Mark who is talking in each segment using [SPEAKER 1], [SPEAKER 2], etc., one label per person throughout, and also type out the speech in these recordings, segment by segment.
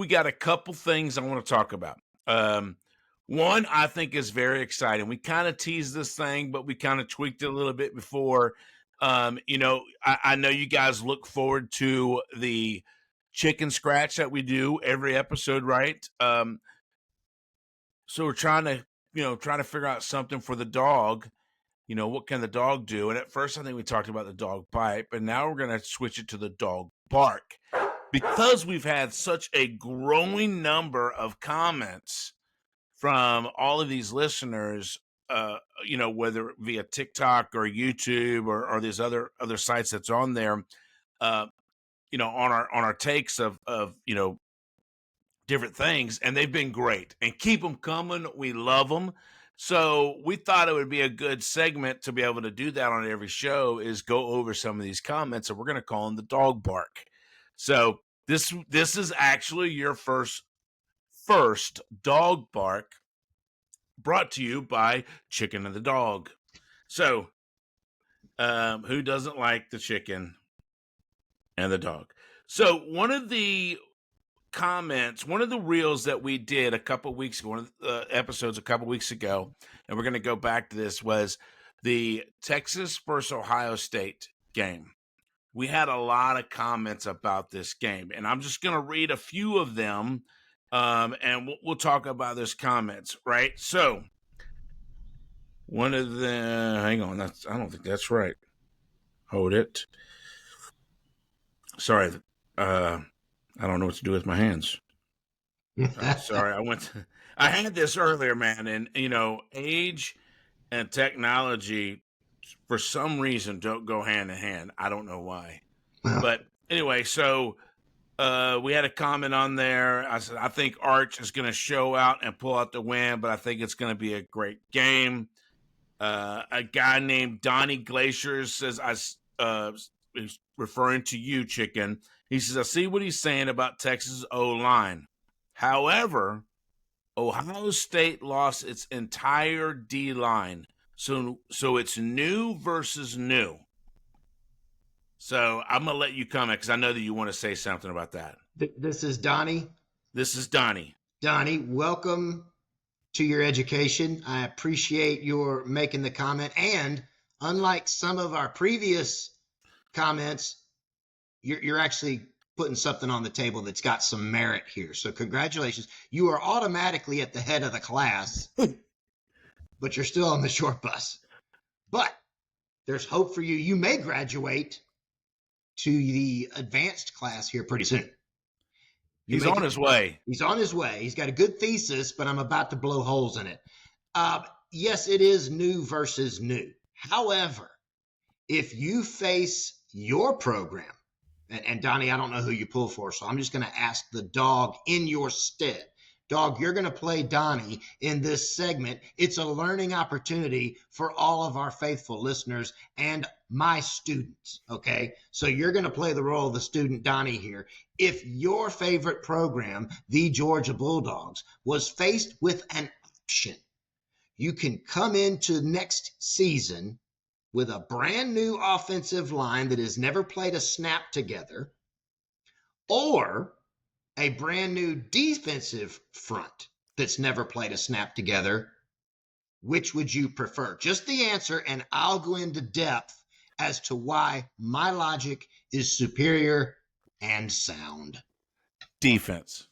[SPEAKER 1] we got a couple things I want to talk about. One I think is very exciting. We kind of teased this thing, but we kind of tweaked it a little bit before. I know you guys look forward to the chicken scratch that we do every episode, right? So we're trying to figure out something for the dog. What can the dog do? And at first, I think we talked about the dog bite, but now we're going to switch it to the dog bark because we've had such a growing number of comments from all of these listeners, whether via TikTok or YouTube or these other sites that's on there, on our takes of different things, and they've been great. And keep them coming. We love them. So we thought it would be a good segment to be able to do that on every show is go over some of these comments, and we're going to call them the dog bark. So this is actually your first dog bark brought to you by Chicken and the Dawg. So who doesn't like the chicken and the dog? So one of the reels that we did a couple weeks ago, one of the episodes a couple weeks ago, and we're going to go back to this, was the Texas versus Ohio State game. We had a lot of comments about this game, and I'm just going to read a few of them, and we'll talk about those comments, right? So one of the, hang on, I don't think that's right. Hold it. Sorry, I don't know what to do with my hands. Sorry, I had this earlier, man, and age and technology for some reason don't go hand in hand. I don't know why. But anyway, so we had a comment on there. I said, I think Arch is going to show out and pull out the win, but I think it's going to be a great game. A guy named Donnie Glacier says, is referring to you, Chicken. He says, I see what he's saying about Texas O-line. However, Ohio State lost its entire D-line. So it's new versus new. So I'm going to let you comment because I know that you want to say something about that.
[SPEAKER 2] This is Donnie.
[SPEAKER 1] This is Donnie.
[SPEAKER 2] Donnie, welcome to your education. I appreciate your making the comment. And unlike some of our previous comments, you're actually putting something on the table that's got some merit here. So congratulations. You are automatically at the head of the class, but you're still on the short bus. But there's hope for you. You may graduate to the advanced class here pretty soon.
[SPEAKER 1] He's on his way.
[SPEAKER 2] He's on his way. He's got a good thesis, but I'm about to blow holes in it. Yes, it is new versus new. However, if you face your program, and Donnie, I don't know who you pull for, so I'm just going to ask the dog in your stead. Dog, you're going to play Donnie in this segment. It's a learning opportunity for all of our faithful listeners and my students, okay? So you're going to play the role of the student Donnie here. If your favorite program, the Georgia Bulldogs, was faced with an option, you can come into next season with a brand new offensive line that has never played a snap together, or a brand new defensive front that's never played a snap together. Which would you prefer? Just the answer, and I'll go into depth as to why my logic is superior and sound.
[SPEAKER 1] Defense.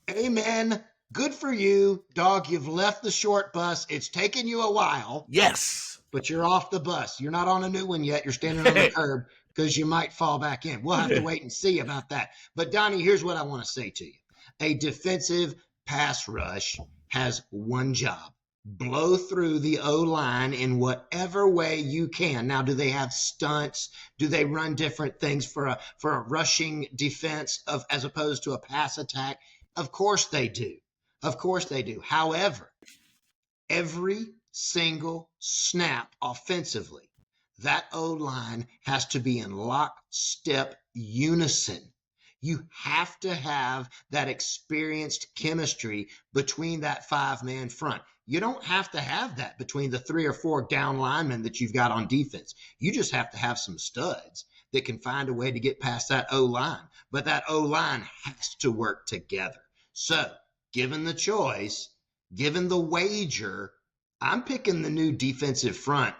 [SPEAKER 2] Amen. Good for you, dog. You've left the short bus. It's taken you a while.
[SPEAKER 1] Yes.
[SPEAKER 2] But you're off the bus. You're not on a new one yet. You're standing on the curb because you might fall back in. We'll have to wait and see about that. But, Donnie, here's what I want to say to you. A defensive pass rush has one job. Blow through the O-line in whatever way you can. Now, do they have stunts? Do they run different things for a rushing defense as opposed to a pass attack? Of course they do. Of course they do. However, every single snap offensively, that O-line has to be in lockstep unison. You have to have that experienced chemistry between that five-man front. You don't have to have that between the 3 or 4 down linemen that you've got on defense. You just have to have some studs that can find a way to get past that O-line. But that O-line has to work together. So, given the choice, given the wager, I'm picking the new defensive front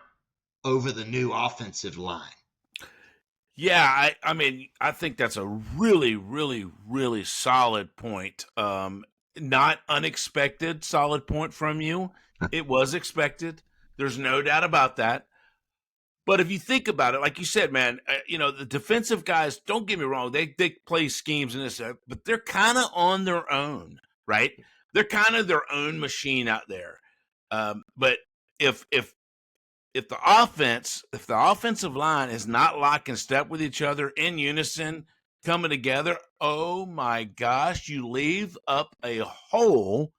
[SPEAKER 2] over the new offensive line.
[SPEAKER 1] Yeah, I mean, I think that's a really, really, really solid point. Not unexpected solid point from you. It was expected. There's no doubt about that. But if you think about it, like you said, man, the defensive guys, don't get me wrong, they play schemes and this, but they're kind of on their own, right? They're kind of their own machine out there. But if the offensive line is not locking step with each other in unison, coming together, oh my gosh, you leave up a hole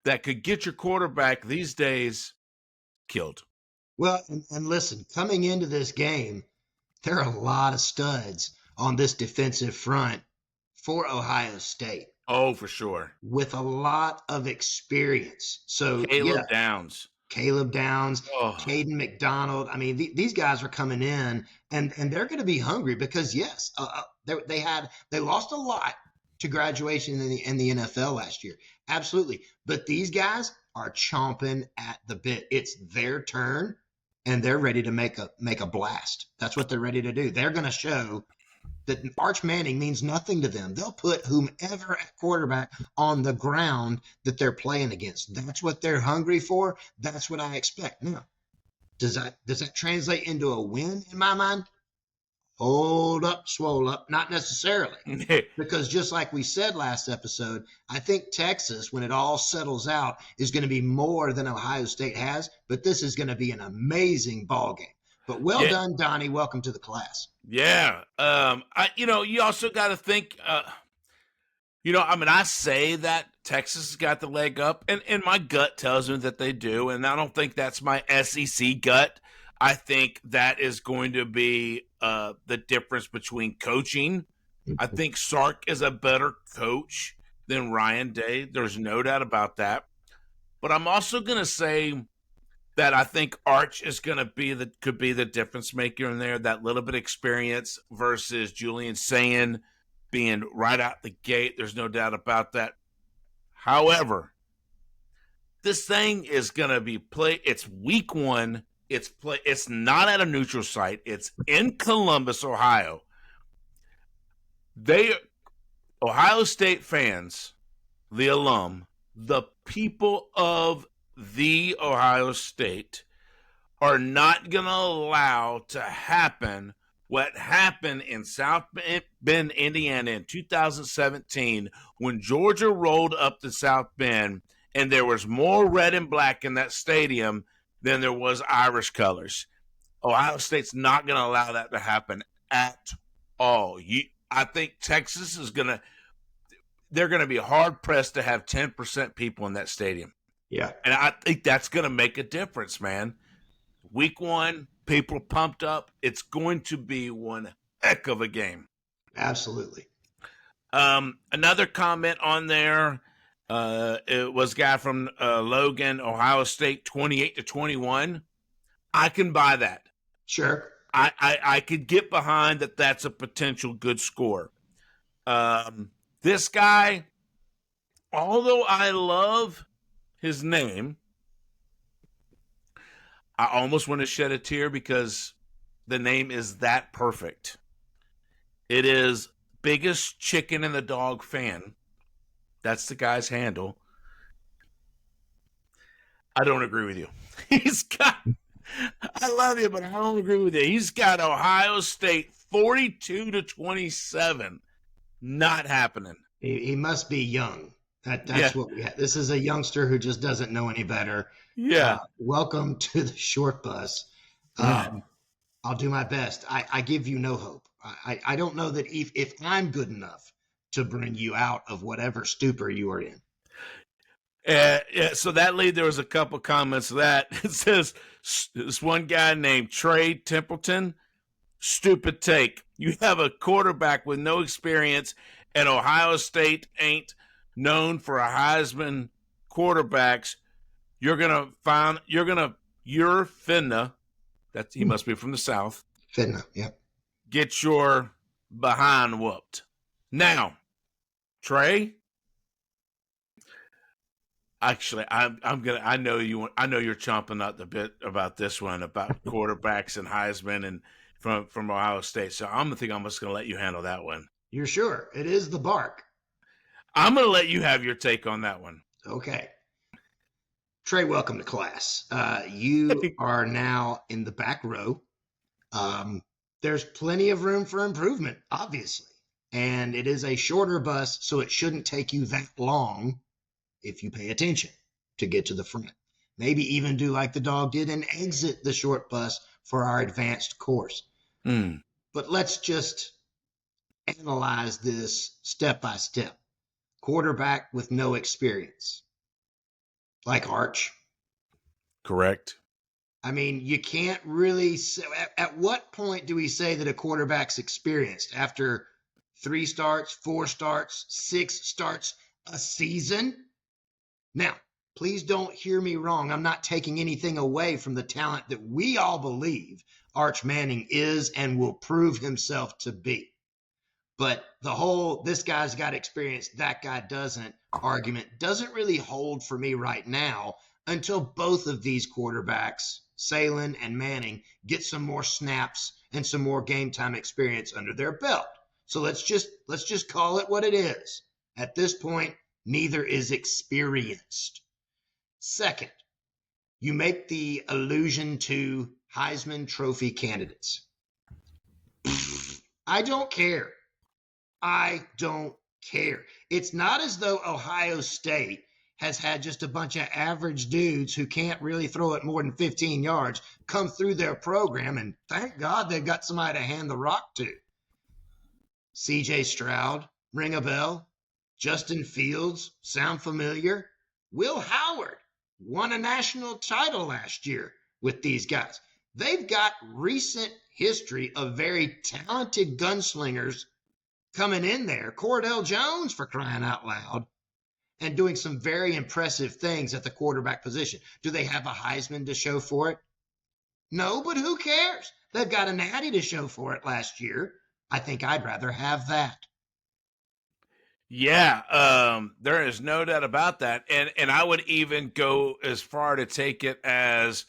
[SPEAKER 1] that could get your quarterback these days killed.
[SPEAKER 2] Well, and listen, coming into this game, there are a lot of studs on this defensive front for Ohio State.
[SPEAKER 1] Oh, for sure.
[SPEAKER 2] With a lot of experience. So
[SPEAKER 1] Caleb Downs,
[SPEAKER 2] Caden McDonald. I mean, these guys are coming in and they're going to be hungry because yes, they lost a lot to graduation in the NFL last year. Absolutely. But these guys are chomping at the bit. It's their turn and they're ready to make a blast. That's what they're ready to do. They're going to show that Arch Manning means nothing to them. They'll put whomever at quarterback on the ground that they're playing against. That's what they're hungry for. That's what I expect. Now, does that translate into a win in my mind? Hold up, swole up. Not necessarily. Because just like we said last episode, I think Texas, when it all settles out, is going to be more than Ohio State has. But this is going to be an amazing ball game. But well done, Donnie. Welcome to the class.
[SPEAKER 1] Yeah. You also got to think, I say that Texas has got the leg up, and my gut tells me that they do, and I don't think that's my SEC gut. I think that is going to be the difference between coaching. I think Sark is a better coach than Ryan Day. There's no doubt about that. But I'm also going to say that I think Arch is going to could be the difference maker in there. That little bit of experience versus Julian Sayin being right out the gate. There's no doubt about that. However, this thing is going to be played. It's week 1. It's not at a neutral site. It's in Columbus, Ohio. Ohio State fans, the alum, the people of the Ohio State are not going to allow to happen what happened in South Bend, Indiana in 2017 when Georgia rolled up to South Bend and there was more red and black in that stadium than there was Irish colors. Ohio State's not going to allow that to happen at all. I think Texas they're going to be hard pressed to have 10% people in that stadium.
[SPEAKER 2] Yeah.
[SPEAKER 1] And I think that's going to make a difference, man. Week 1, people pumped up. It's going to be one heck of a game.
[SPEAKER 2] Absolutely.
[SPEAKER 1] Another comment on there, it was a guy from Logan, Ohio State, 28-21. I can buy that.
[SPEAKER 2] Sure.
[SPEAKER 1] I could get behind that. That's a potential good score. This guy, although I love his name, I almost want to shed a tear because the name is that perfect. It is biggest Chicken and the Dawg fan. That's the guy's handle. I don't agree with you. I love you, but I don't agree with you. He's got Ohio State 42-27. Not happening.
[SPEAKER 2] He must be young. That's what we have. This is a youngster who just doesn't know any better.
[SPEAKER 1] Yeah.
[SPEAKER 2] Welcome to the short bus. I'll do my best. I give you no hope. I don't know that if I'm good enough to bring you out of whatever stupor you are in.
[SPEAKER 1] So that lead, there was a couple comments of that. It says, this one guy named Trey Templeton, stupid take. You have a quarterback with no experience, and Ohio State ain't known for a Heisman quarterbacks. You're finna, he must be from the South.
[SPEAKER 2] Finna, yep.
[SPEAKER 1] Get your behind whooped. Now, Trey, Actually, I'm gonna. I know you. I know you're chomping at the bit about this one about quarterbacks and Heisman and from Ohio State. So I'm just gonna let you handle that one.
[SPEAKER 2] You're sure? It is the bark.
[SPEAKER 1] I'm gonna let you have your take on that one.
[SPEAKER 2] Okay. Trey, welcome to class. You are now in the back row. There's plenty of room for improvement, obviously. And it is a shorter bus, so it shouldn't take you that long if you pay attention to get to the front. Maybe even do like the dog did and exit the short bus for our advanced course.
[SPEAKER 1] Mm.
[SPEAKER 2] But let's just analyze this step by step. Quarterback with no experience, like Arch.
[SPEAKER 1] Correct.
[SPEAKER 2] I mean, you can't really say, at what point do we say that a quarterback's experienced? After 3 starts, 4 starts, 6 starts a season? Now, please don't hear me wrong. I'm not taking anything away from the talent that we all believe Arch Manning is and will prove himself to be. But the whole this guy's got experience, that guy doesn't argument doesn't really hold for me right now until both of these quarterbacks, Salen and Manning, get some more snaps and some more game time experience under their belt. So let's just call it what it is. At this point, neither is experienced. Second, you make the allusion to Heisman Trophy candidates. I don't care. I don't care. It's not as though Ohio State has had just a bunch of average dudes who can't really throw it more than 15 yards come through their program, and thank God they've got somebody to hand the rock to. C.J. Stroud, ring a bell? Justin Fields, sound familiar? Will Howard won a national title last year with these guys. They've got recent history of very talented gunslingers coming in there. Cordell Jones, for crying out loud, and doing some very impressive things at the quarterback position. Do they have a Heisman to show for it? No, but who cares? They've got a natty to show for it last year. I think I'd rather have that.
[SPEAKER 1] Yeah, there is no doubt about that. And I would even go as far to take it as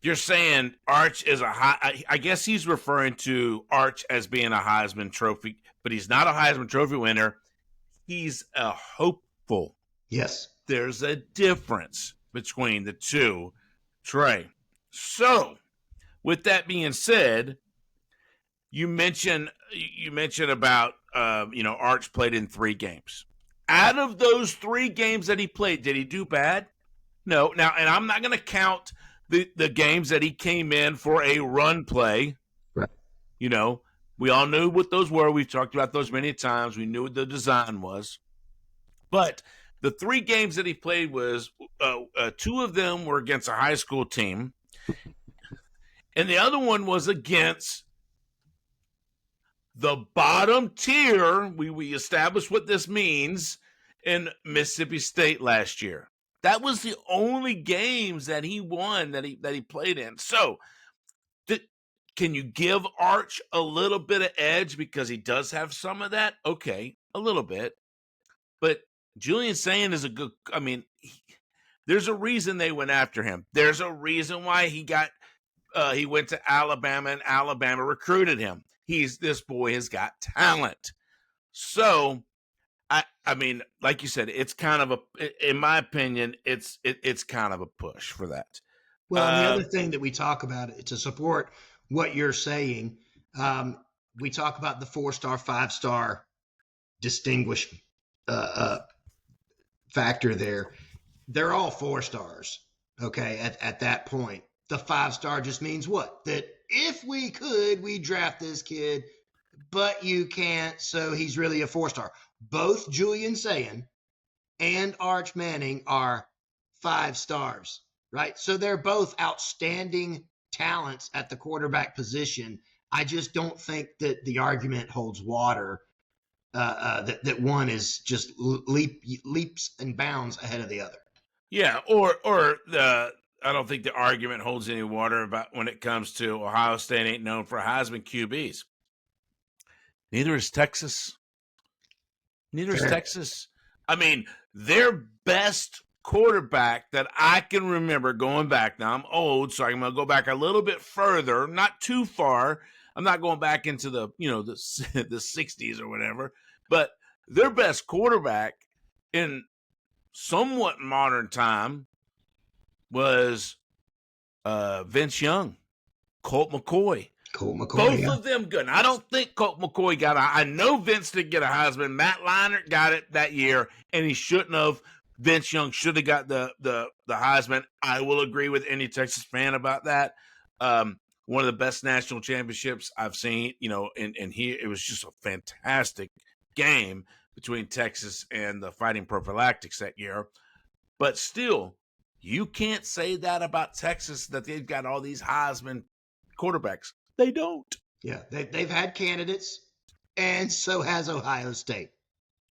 [SPEAKER 1] you're saying Arch is a high. I guess he's referring to Arch as being a Heisman Trophy, but he's not a Heisman Trophy winner. He's a hopeful.
[SPEAKER 2] Yes.
[SPEAKER 1] There's a difference between the two, Trey. So, with that being said, you mentioned about Arch played in 3 games. Out of those 3 games that he played, did he do bad? No. Now, and I'm not going to count the games that he came in for a run play.
[SPEAKER 2] Right.
[SPEAKER 1] We all knew what those were. We've talked about those many times. We knew what the design was. But the 3 games that he played was 2 of them were against a high school team, and the other one was against the bottom tier. We established what this means in Mississippi State last year. That was the only games that he won that he played in. So, can you give Arch a little bit of edge because he does have some of that? Okay, a little bit. But Julian Sayin is a good. I mean, there's a reason they went after him. There's a reason why he went to Alabama and Alabama recruited him. This boy has got talent. So, I mean, like you said, it's kind of in my opinion, it's kind of a push for that.
[SPEAKER 2] Well, the other thing that we talk about to support what you're saying, we talk about the 4-star, 5-star distinguished factor there. They're all 4 stars. Okay. At that point, the 5-star just means what? That if we could, we'd draft this kid, but you can't. So he's really a 4-star. Both Julian Sayin and Arch Manning are 5 stars, right? So they're both outstanding talents at the quarterback position. I just don't think that the argument holds water. That one is just leaps and bounds ahead of the other.
[SPEAKER 1] Yeah, I don't think the argument holds any water about when it comes to Ohio State ain't known for Heisman QBs. Neither is Texas. I mean, their best quarterback that I can remember going back. Now, I'm old, so I'm going to go back a little bit further, not too far. I'm not going back into the 60s or whatever, but their best quarterback in somewhat modern time was Vince Young, Colt McCoy. Both of them good. And I don't think Colt McCoy got I know Vince didn't get a Heisman. Matt Leinart got it that year, and he shouldn't have. Vince Young should have got the Heisman. I will agree with any Texas fan about that. One of the best national championships I've seen, and it was just a fantastic game between Texas and the Fighting Prophylactics that year. But still, you can't say that about Texas, that they've got all these Heisman quarterbacks. They don't.
[SPEAKER 2] Yeah, they've had candidates, and so has Ohio State.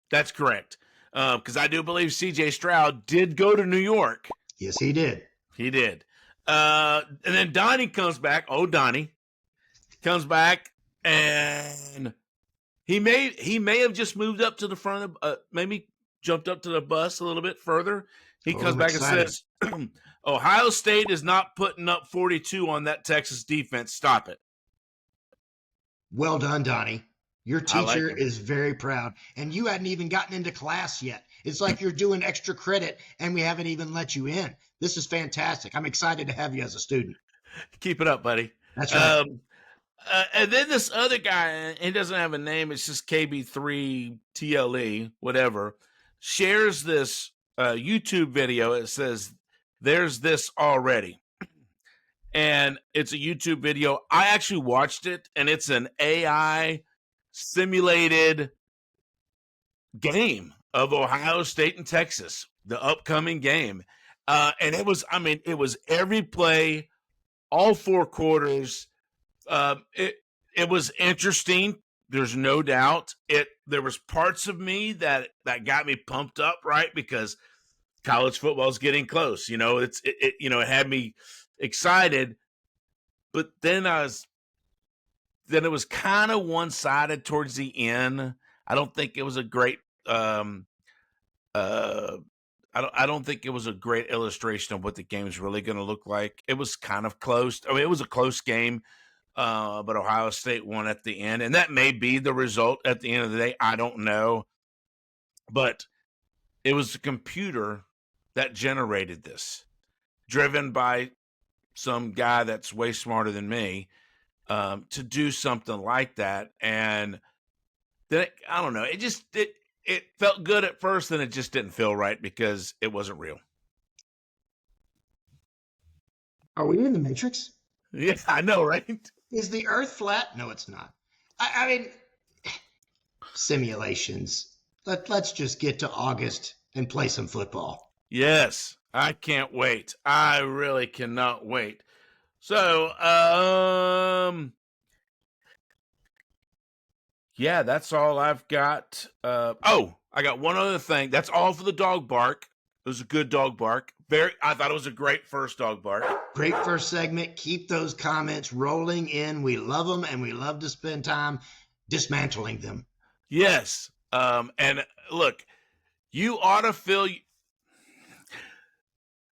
[SPEAKER 1] That's correct. Because I do believe C.J. Stroud did go to New York.
[SPEAKER 2] Yes, he did.
[SPEAKER 1] He did. And then Donnie comes back. Oh, Donnie comes back, and he may have just moved up to the front of maybe jumped up to the bus a little bit further. He comes back and says, Ohio State is not putting up 42 on that Texas defense. Stop it.
[SPEAKER 2] Well done, Donnie. Your teacher is very proud, and you hadn't even gotten into class yet. It's like you're doing extra credit, and we haven't even let you in. This is fantastic. I'm excited to have you as a student.
[SPEAKER 1] Keep it up, buddy.
[SPEAKER 2] That's right.
[SPEAKER 1] And then this other guy, he doesn't have a name. It's just KB3 TLE, whatever, shares this YouTube video. It says, "There's this already." And it's a YouTube video. I actually watched it, and it's an AI simulated game of Ohio State and Texas, the upcoming game. And it was every play, all four quarters. It was interesting. There's no doubt. There was parts of me that got me pumped up, right? Because college football is getting close. It had me excited, but then it was kind of one-sided towards the end. I don't think it was a great I don't think it was a great illustration of what the game is really going to look like. It was kind of close. I mean, it was a close game, but Ohio State won at the end, and that may be the result at the end of the day. I don't know, but it was the computer that generated this, driven by some guy that's way smarter than me, to do something like that. And then I don't know. It felt good at first, and it just didn't feel right because it wasn't real.
[SPEAKER 2] Are we in the Matrix?
[SPEAKER 1] Yeah, I know, right?
[SPEAKER 2] Is the Earth flat? No, it's not. I mean, simulations. Let's just get to August and play some football.
[SPEAKER 1] Yes, I can't wait. I really cannot wait. So, yeah, that's all I've got. I got one other thing. That's all for the dog bark. It was a good dog bark. I thought it was a great first dog bark.
[SPEAKER 2] Great first segment. Keep those comments rolling in. We love them, and we love to spend time dismantling them.
[SPEAKER 1] Yes. And look, you ought to feel,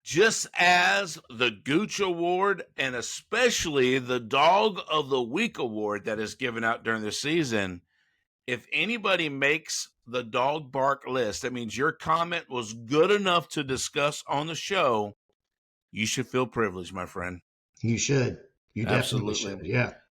[SPEAKER 1] just as the Gooch Award and especially the Dog of the Week Award that is given out during the season, if anybody makes the dog bark list, that means your comment was good enough to discuss on the show. You should feel privileged, my friend.
[SPEAKER 2] You should. You
[SPEAKER 1] Absolutely
[SPEAKER 2] definitely should. Yeah.